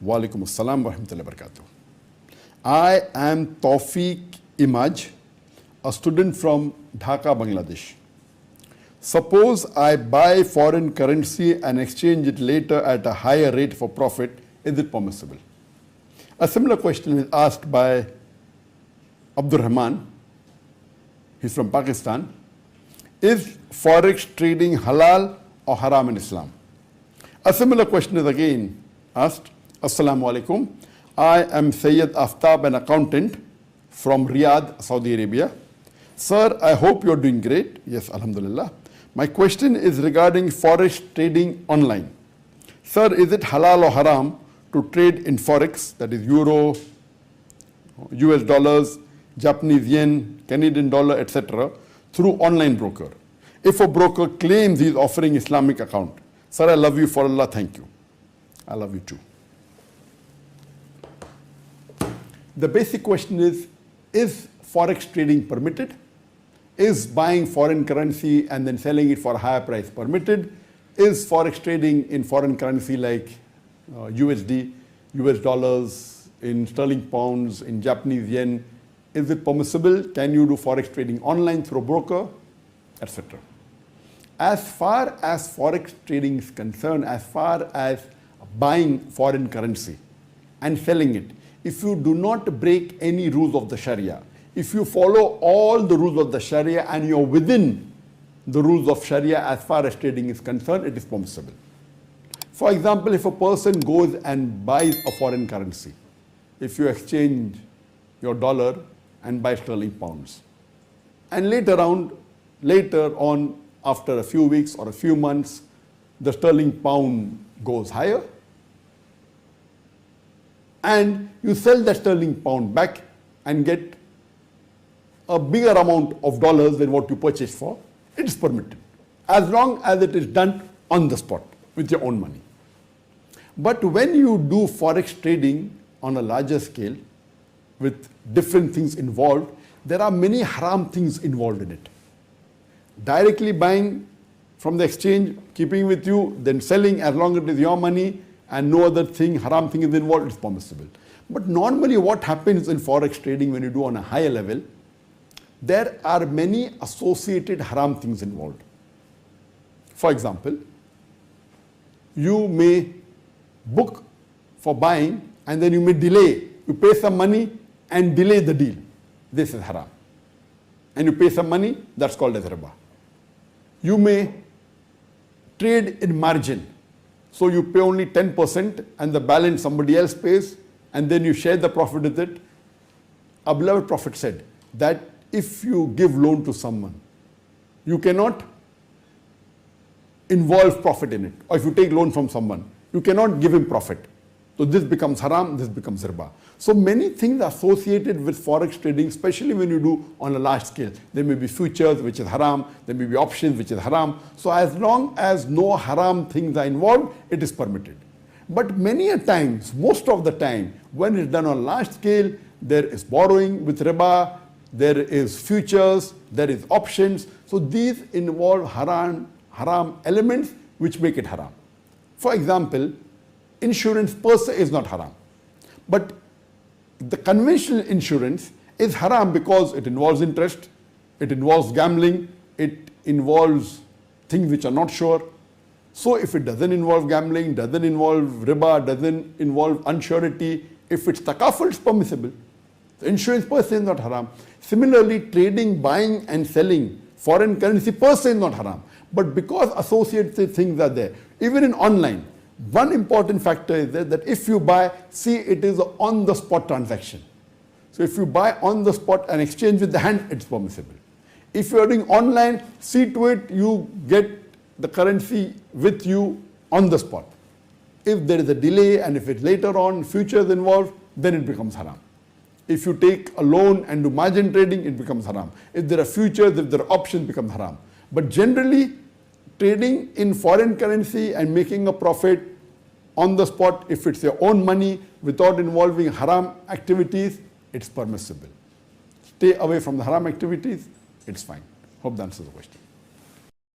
Wa alaikum assalam wa rahmatullahi wa barakatuh. I am Tawfiq Imaj, a student from Dhaka, Bangladesh. Suppose I buy foreign currency and exchange it later at a higher rate for profit, is it permissible? A similar question is asked by Abdul Rahman. He's from Pakistan. Is Forex trading halal or haram in Islam? A similar question is again asked. Assalamu alaikum. I am Sayyid Aftab, an accountant from Riyadh, Saudi Arabia. Sir, I hope you're doing great. Yes, alhamdulillah. My question is regarding Forex trading online. Sir, is it halal or haram to trade in Forex, that is Euro, US dollars, Japanese yen, Canadian dollar, etc., through online broker? If a broker claims he is offering Islamic account, sir, I love you for Allah, thank you. I love you too. The basic question is Forex trading permitted? Is buying foreign currency and then selling it for a higher price permitted? Is Forex trading in foreign currency like USD, US dollars, in sterling pounds, in Japanese yen, is it permissible? Can you do Forex trading online through a broker, etc.? As far as Forex trading is concerned, as far as buying foreign currency and selling it, if you do not break any rules of the Sharia, if you follow all the rules of the Sharia and you're within the rules of Sharia as far as trading is concerned, it is permissible. For example, if a person goes and buys a foreign currency, if you exchange your dollar and buy sterling pounds, and later on, after a few weeks or a few months, the sterling pound goes higher, and you sell that sterling pound back and get a bigger amount of dollars than what you purchased for, it is permitted, as long as it is done on the spot with your own money. But when you do Forex trading on a larger scale with different things involved, there are many haram things involved in it. Directly buying from the exchange, keeping with you, then selling as long as it is your money and no other thing, haram thing is involved, it's permissible. But normally what happens in Forex trading when you do on a higher level, there are many associated haram things involved. For example, you may book for buying and then you may delay. You pay some money and delay the deal. This is haram. And you pay some money, that's called as riba. You may trade in margin. So you pay only 10% and the balance somebody else pays and then you share the profit with it. A beloved Prophet said that if you give loan to someone, you cannot involve profit in it. Or if you take loan from someone, you cannot give him profit. So this becomes haram, this becomes riba. So many things associated with Forex trading, especially when you do on a large scale. There may be futures, which is haram. There may be options, which is haram. So as long as no haram things are involved, it is permitted. But many a times, most of the time, when it's done on a large scale, there is borrowing with riba, there is futures, there is options. So these involve haram elements which make it haram. For example, insurance per se is not haram. But the conventional insurance is haram because it involves interest, it involves gambling, it involves things which are not sure. So if it doesn't involve gambling, doesn't involve riba, doesn't involve unsurety, if it's takaful, it's permissible. The insurance per se is not haram. Similarly, trading, buying and selling foreign currency per se is not haram. But because associated things are there, even in online, one important factor is that if you buy, see it is an on-the-spot transaction. So if you buy on the spot and exchange with the hand, it's permissible. If you are doing online, see to it you get the currency with you on the spot. If there is a delay and if it's later on, futures involved, then it becomes haram. If you take a loan and do margin trading, it becomes haram. If there are futures, if there are options, it becomes haram. But generally, trading in foreign currency and making a profit on the spot, if it's your own money without involving haram activities, it's permissible. Stay away from the haram activities, it's fine. Hope that answers the question.